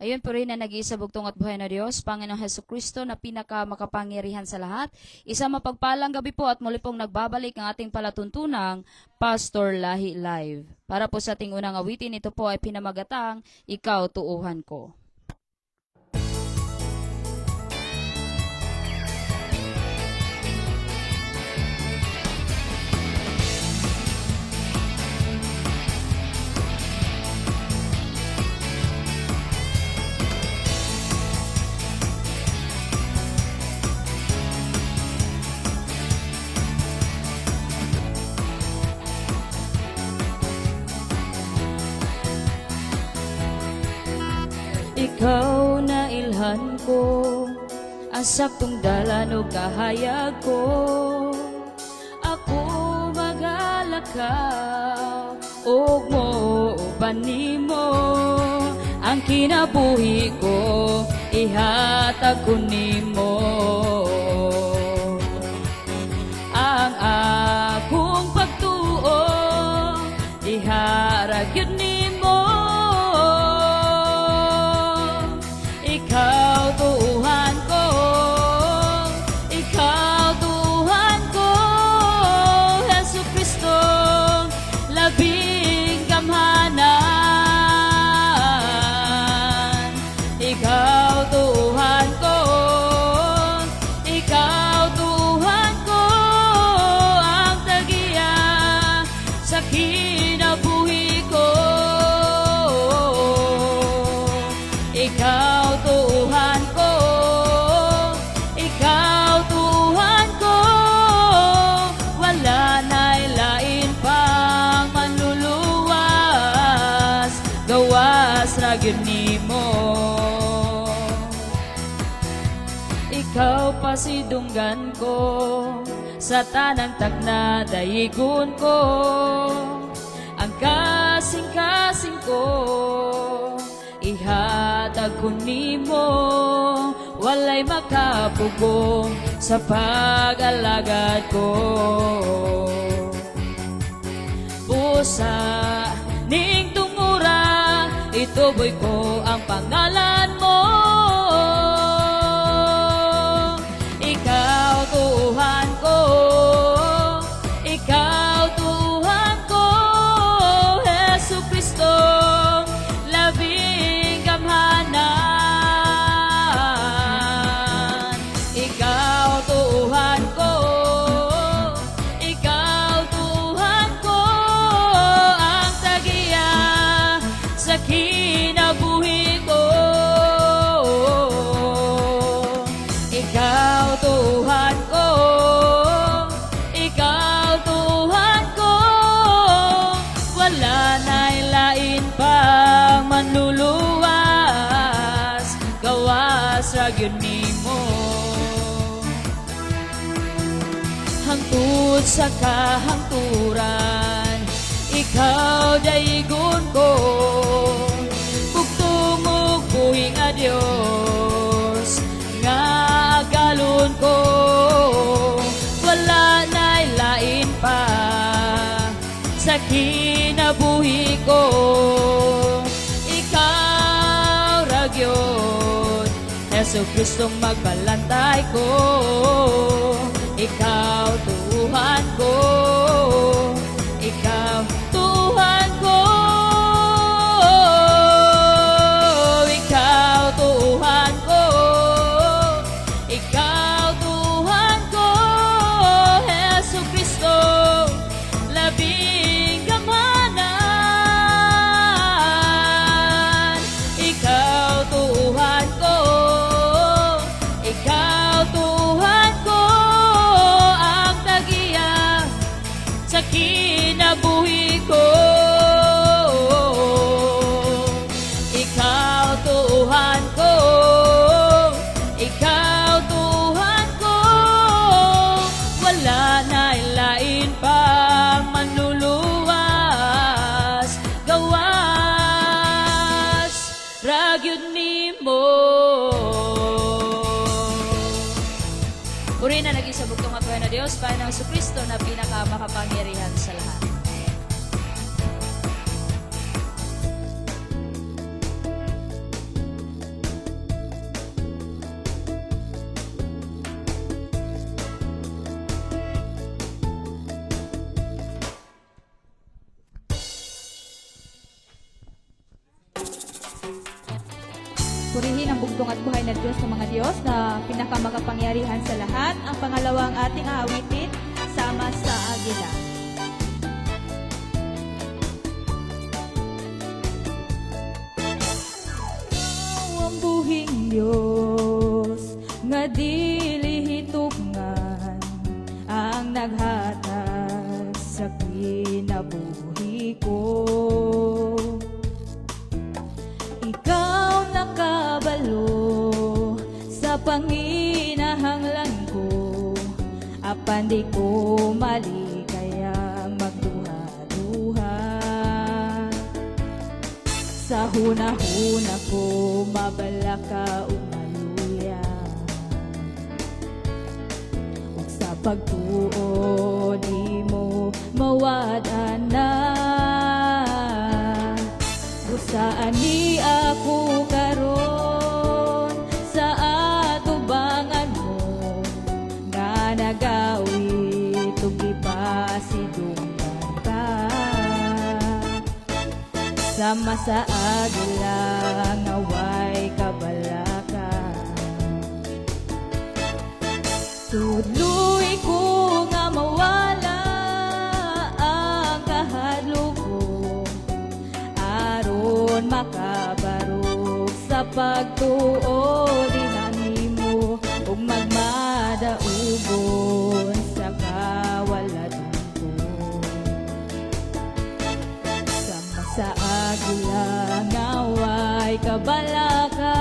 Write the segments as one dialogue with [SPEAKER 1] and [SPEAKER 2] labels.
[SPEAKER 1] Ayun po rin na nag-iisa bugtong at buhay na Diyos, Panginoong Hesukristo na pinaka makapangyarihan sa lahat. Isa mapagpalang gabi po at muli pong nagbabalik ang ating palatuntunang Pastor Lahi Live. Para po sa ating unang awitin, ito po ay pinamagatang Ikaw Tuuhan Ko. Ikaw na ilhan ko, ang saktong dalan o kahayag ko. Ako magalakaw, og mo uban mo. Ang kinabuhi ko, ihatag ko nimo. Ang akong pagtuo, iharag yun nimo. Ikaw tuuhan ko, Ikaw tuuhan ko, Hesukristo, labing gamhanan. Ikaw tuuhan ko, Ikaw tuuhan ko, ang tagiya sa kinabuhi ko. Ikaw tuuhan ko, Ikaw tuuhan ko, wala na'y lain pang manluluwas, gawas ra gyud nimo. Ikaw pasidunggan ko, sa tanang tagna dayigon ko, ang kasing-kasing ko, ihatag ko nimo. Walay makapugong sa pag-alagad ko. Pusa ning tungura, ituboy ko ang pangalan mo. Ikaw tuuhan ko, Ikaw tuuhan ko, Hesukristo, labing gamhanan. Ikaw tuuhan ko, Ikaw tuuhan ko, ang tagiya sa kinabuhi ko. Ikaw tuuhan ko, Ikaw tuuhan ko, wala na'y lain pang manluluwas, gawas ra gyud nimo. Hangtod sa kahangturan, Ikaw dayigon ko, bugtong og buhing a Dios nga agalon ko. Wala na'y lain pa sa kinabuhi ko. Ikaw ra gyud, Hesukristo magbalantay ko. Ikaw tuuhan ko, Ikaw tuuhan ko, Ikaw tuuhan ko, Ikaw tuuhan ko, Hesukristo, labing gamhanan. Ikaw tuuhan ko, Ikaw tuuhan ko, ang tagiya sa kinabuhi ko. Ikaw tuuhan ko, Ikaw tuuhan ko, wala na'y lain pang manluluwas, gawas ra gyud nimo. Puri na naging sa bugtong at buhay na Diyos, Panginoong Hesukristo na pinaka makapangyarihan sa lahat.
[SPEAKER 2] Purihin ang bugtong at buhay na Diyos ng mga Diyos na pinakamakapangyarihan sa lahat. Ang pangalawang ating aawitin, Sama sa Agila. Ang buhing Diyos nga dili hitupngan ang naghatag sa kinabuhi ko. Ikaw nakabalo sa panginahanglan ko, apan di ko mali kayang magduha-duha. Sa hunahuna ko mabala ka umaluya, ug sa pagtuo di mo mawad-an na. Busaan ni ako karon sa atubangan mo, nga nagawi itong ipasidungan ka. Sama sa agila nga way kabalaka, tudloy ko nga mawala ang kahadlok ko, aron makabarog sa pagtuo dinani mo, ug magmadaugon sa kawaladon ko. Sama sa agila nga way kabalaka,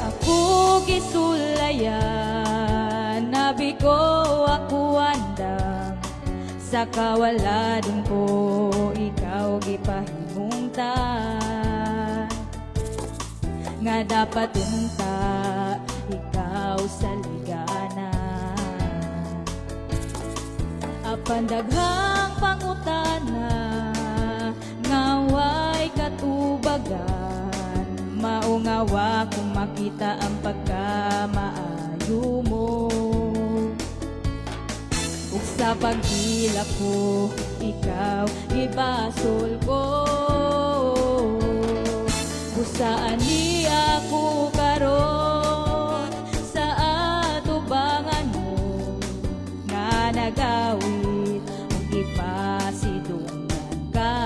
[SPEAKER 2] ako gisulayan, nabi ko ako andam, sa kawaladon ko ikaw gipahimungtan, nga dapat unta ikaw sa ligana. Apan daghang pangutana nga way katubagan, maungawa kung makita ang pagkamaayo mo. Ug sa pagdila ko ikaw ibasol ko, busaan ni ako karon sa atubangan mo, nga nagawid ug ipasidungan ka.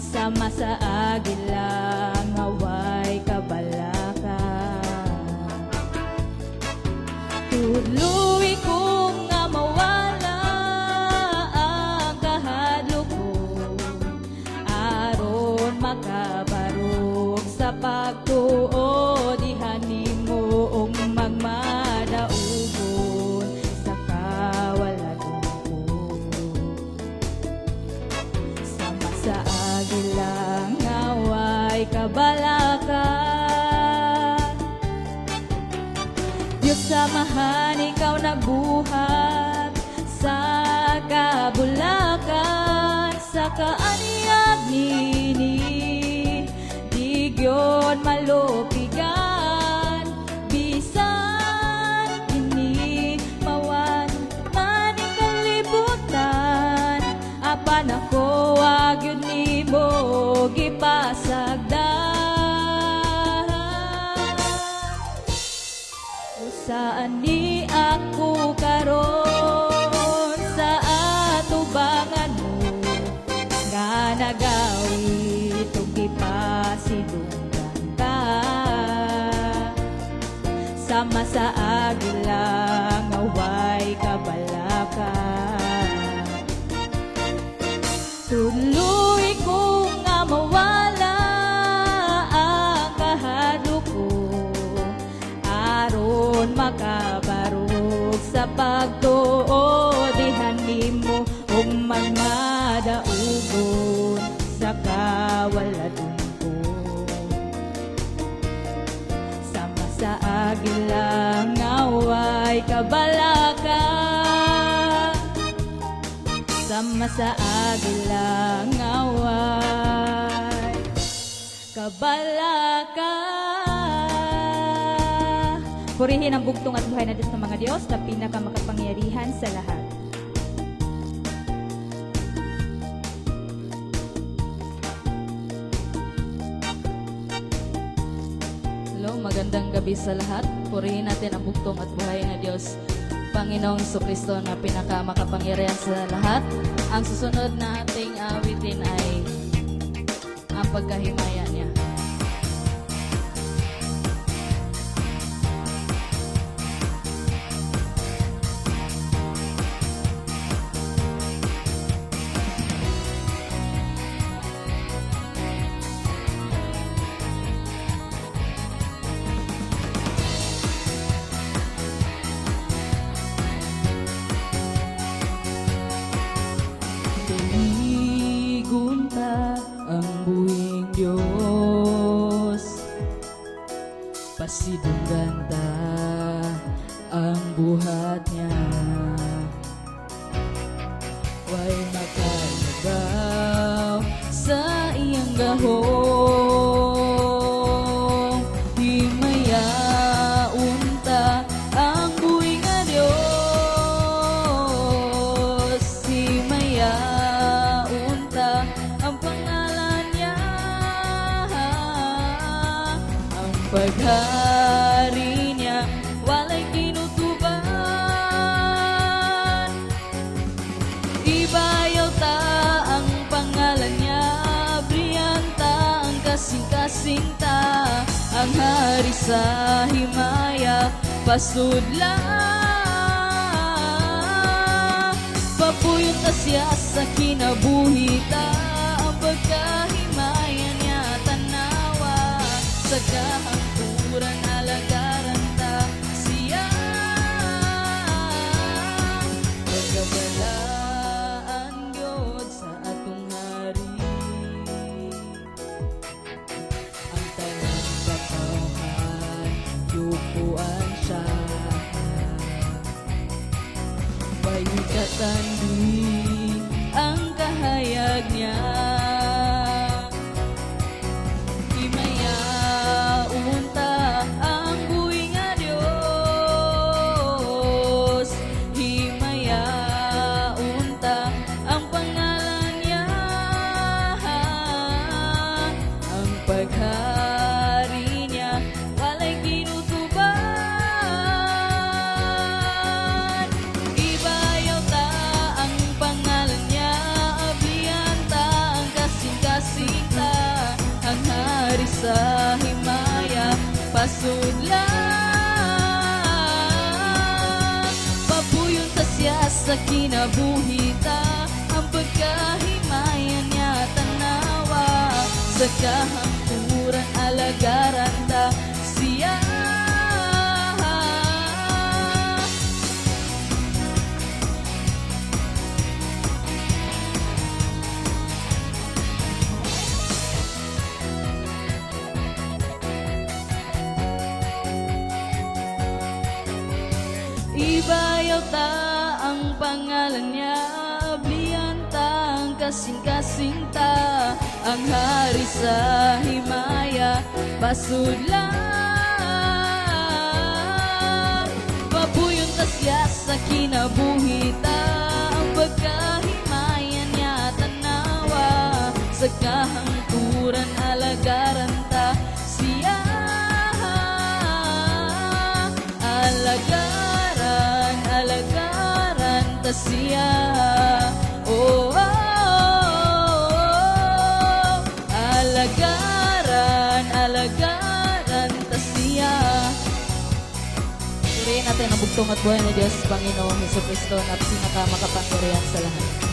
[SPEAKER 2] Sama sa agila nga way kabalaka, tudloy ko nga mawala ang kahadlok ko, aron makabarog sa pagtuo dinani mo, ug magmadaugon sa kawaladon ko. Sama sa agila nga way kabalaka, Diyos samahan ikaw nagbuhat sa kabulakan, sa kaaniyag nini di gyud malupigan. Bisan ini mawan maning kalibutan, apan ako wag yun nimo gipasagdan. Saan ni ako karon sa atubangan mo, nga nagawi itong ipasidungan ka. Sama sa agila nga way kabalaka, tuloy ko nga mawala ang kahadlok ko, aron makabarog sa pagtuo dinani mo, ug magmadaugon sa kawaladon ko. Sama sa agila nga way kabalaka, sama sa agila nga way kabalaka. Purihin ang bugtong at buhay na Diyos ng mga Diyos na pinakamakapangyarihan sa lahat.
[SPEAKER 1] Magandang gabi sa lahat. Purihin natin ang bugtong at buhay na Diyos, Panginoong Jesucristo na pinakamakapangyarihan sa lahat. Ang susunod na ating awitin ay ang pagkahimaya niya.
[SPEAKER 3] Gunta ang buhing Diyos, pasidungganta ang buhat niya. Way makalabaw sa iyang gahong, himaya unta ang buhing nga Diyos, himaya unta ang pangalan niya. Ang paghari niya walay kinutuban, ibayaw ta ang pangalan niya, briyanta ang kasing-kasing ta, ang hari sa himaya pasudla. Papuyot na siya sa kinabuhita, ang pagkahimaya niya tanawa, sa kahangturan alagaran ta siya. Pagkabalaan Diyod sa atong hari, ang talang katawhan yupuan siya. Bayikatan di ang kahayag niya, himaya unta ang buhi nga Diyos, himaya unta ang pangalan niya. Ang paghari niya walay kinutuban, ibayaw ta ang pangalan niya, abliyanta ang kasing-kasing ta, ang hari sa himaya pasudla. Papuyon ta siya sa kinabuhita, ang pagkahimaya niya tanawa, sa kahangturan alagaran ta siya. Ibayaw ta ang pangalan niya, abliyanta ang kasing-kasing ta, ang hari sa himaya pasudla. Papuyon ta siya sa kinabuhita, ang pagkahimaya niya tanawa, sa kahangturan alagaran ta siya. Alagaran ta siya. Oh, oh, oh. Alagaran ta siya.
[SPEAKER 1] Purihin natin ang bugtong at buhay na Diyos, Panginoong Jesucristo na pinakamakapangyarihan sa lahat.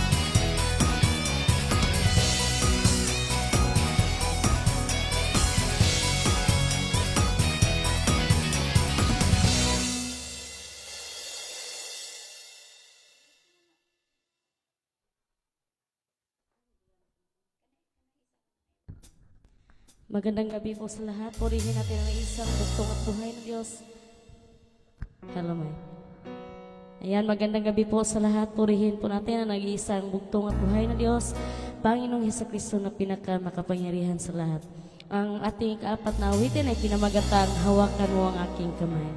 [SPEAKER 4] Magandang gabi po sa lahat. Purihin natin ang isang bugtong at buhay ng Diyos. Hello, Mike. Ayan, magandang gabi po sa lahat. Purihin po natin ang nag-iisang bugtong at buhay ng Diyos, Panginoong Jesucristo na pinakamakapangyarihan sa lahat. Ang ating kaapat na awitin ay pinamagatang hawakan mo ang aking kamay.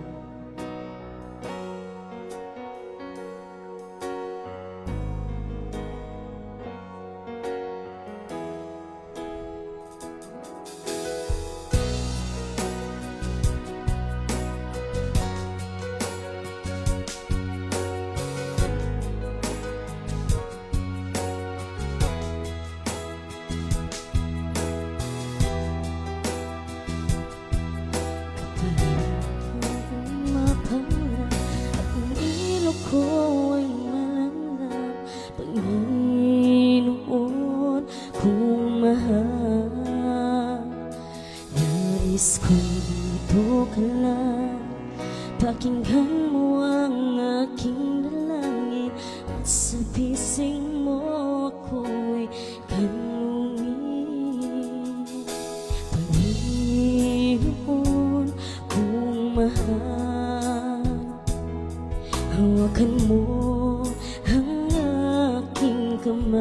[SPEAKER 4] Hawakan mo ang aking kamay,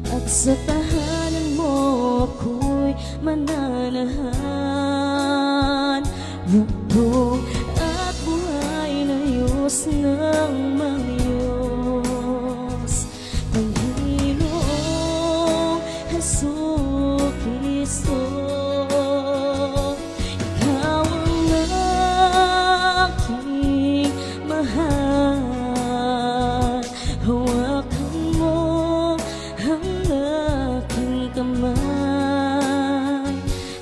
[SPEAKER 4] at sa tahanan mo ako'y mananahan. Bugtong at buhay na Diyos ng mga Diyos, Panginoong Jesucristo. Ikaw ang aking mahal. Hawakan mo ang aking kamay,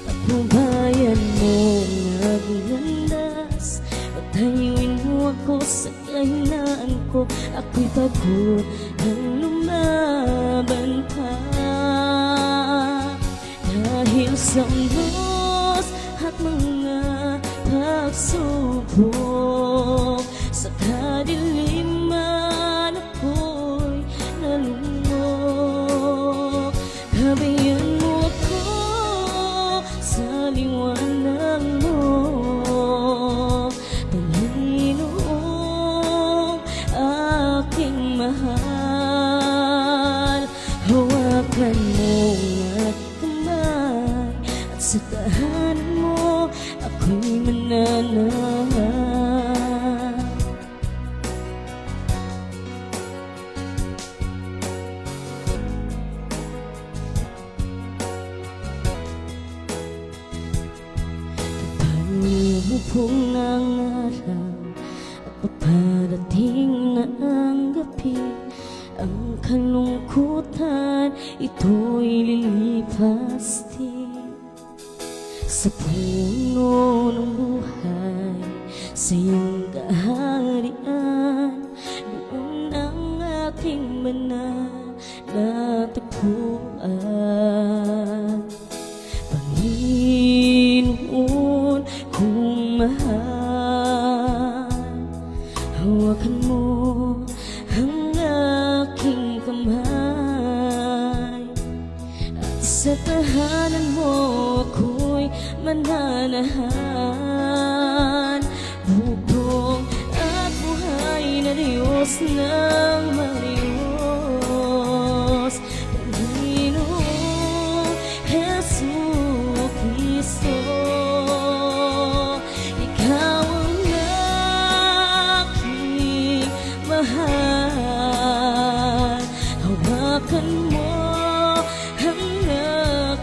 [SPEAKER 4] patnubayan mo ang landas. Patayuin mo ako sa kahinaan ko. Ako'y pagod ang lumaban pa, dahil sa unos at mga pagsubok. Sa kadiliman ako'y nalunok. Gabayan mo ako sa liwanag mo, Panginoong aking mahal. Hawakan mo ang kamay, at sa tahanan mo ako'y mananahan. Pangupong ng araw at paparating na ang gabi, ang kalungkutan ito'y lilipas din. Sa puno ng buhay, sa iyong kaharian, doon ang aking banal na tagpuan. Panginoon kong mahal, hawakan mo ang aking kamay, at sa tahanan mo ako'y mananahan. Bugtong at buhay na Diyos ng mga Diyos, Panginoong Jesucristo. Ikaw ang aking mahal. Hawakan mo ang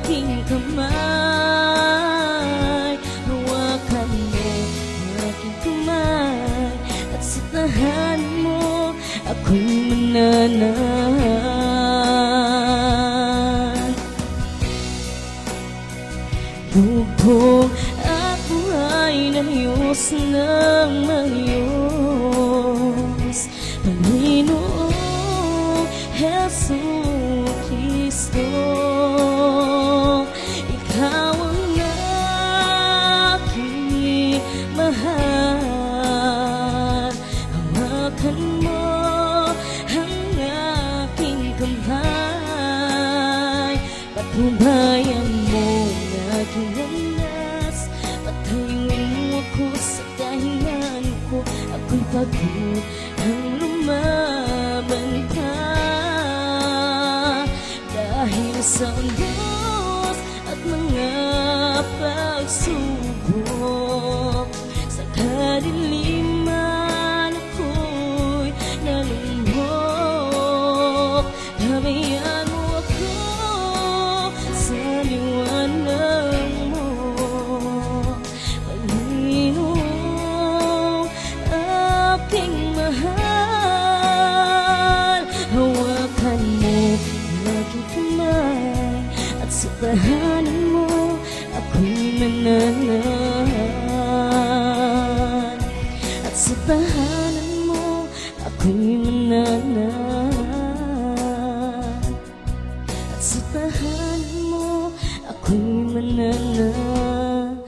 [SPEAKER 4] aking kamay. Hawakan mo ang aking kamay, at sa tahanan mo ako'y mananahan. Bugtong at buhay na Diyos ng mga Diyos, Panginoong Jesucristo. Ikaw ang aking mahal. Hawakan mo ang aking kamay, patnubayan mo ang aking landas. Patayuin mo ako sa kahinaan ko. Ako'y pagod ang lumaban pa, dahil sa unos at mga pagsubok. Sa kadiliman ako'y nalunok. Gabayan mo ako sa liwanag mo, Panginoong aking mahal. Hawakan mo ang aking kamay, at sa tahanan mo ako'y mananahan. At sa tahanan mo ako'y mananahan. At sa tahanan mo ako'y mananahan.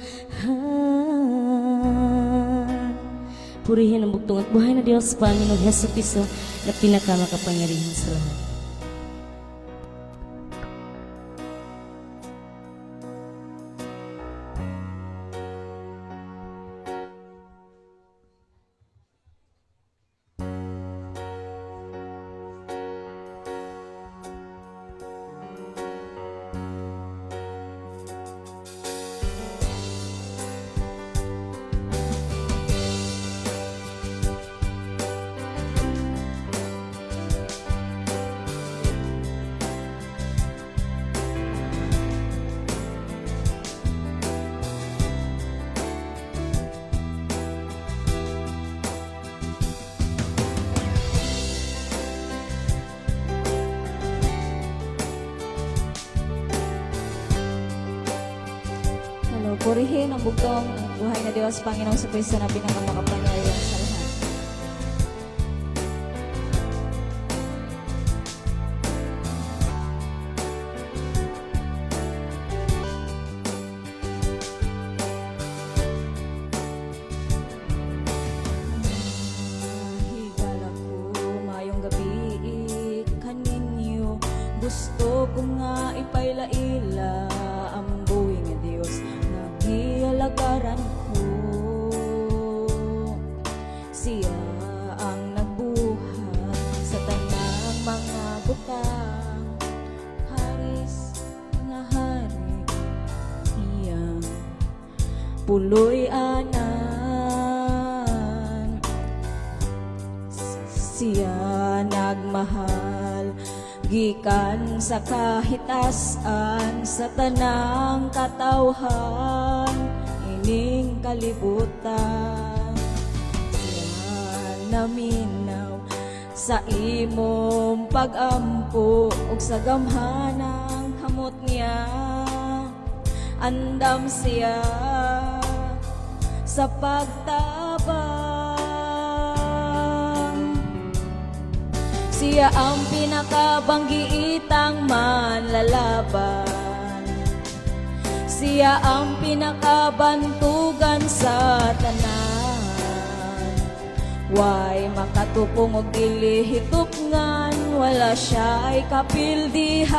[SPEAKER 4] Purihin ang bugtong at buhay na Diyos, Panginoong Jesucristo, na pinakamakapangyarihan sa lahat.
[SPEAKER 2] purihin ang bugtong ng buhay na Diyos, Panginoong sa Kristo na pinakamakapangyarihan sa lahat. Higala ko mayong gabi kaninyo, gusto ko nga ipailaila ang buhay nga Dios nga gialagaran ko. Siya ang nagbuhat sa tanang mga butang, haris nga hari iyang puloy anan. Siya nagmahal gikan sa kahitasan, sa tanang katawhan ining kalibutan. Siya naminaw sa imong pag-ampo ug sa gamhanang kamot niya. Andam siya sa pagtabang. Siya ang pinakabanggiitang manlalaban. Siya ang pinakabantugan sa tanan. Way makatupong og ilihitupngan, wala siya ay kapildihan.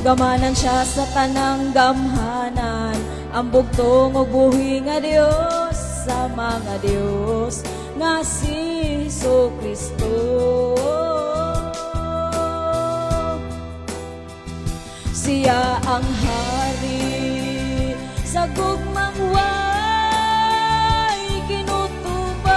[SPEAKER 2] Gamanan siya sa tanang gamhanan, ang bugtong og buhi nga Dios sa mga Dios nga si Jesucristo. Siya ang hari sa gugmang way kinutuban.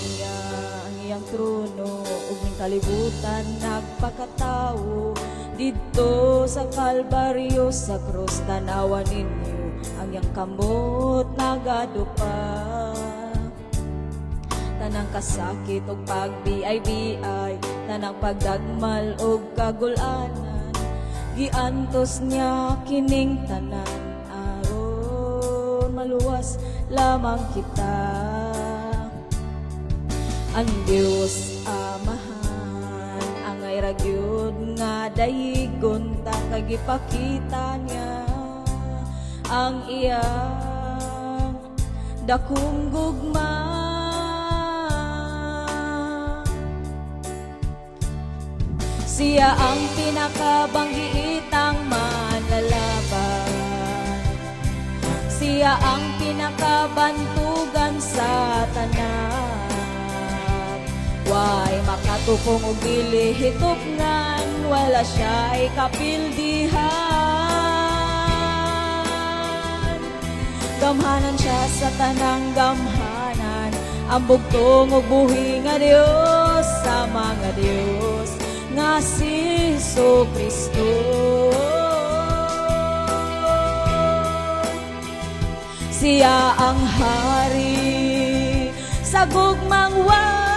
[SPEAKER 2] Niya ang iyang trono ug ning kalibutan nagpakatawo. Dito sa Kalbaryo, sa krus, tanawan ninyo ang iyang kamot nagadupa. Tanang kasakit o pagbiay-biay, tanang pagdagmal o kagulanan, giantos niya kining tanan, aron maluwas lamang kita. Ang Diyos Amahan, angay ragyod nga dayigon ta, kagipakita niya ang iyang dakong gugma. Siya ang pinakabanggiitang manlalaban. Siya ang pinakabantugan sa tanan. Way makatupong og gilihitupngan, wala siya'y kapildihan. Gamhanan siya sa tanang gamhanan, ang bugtong og buhi nga Dios sa mga Dios nga si Jesucristo. Siya ang hari sa gugmang way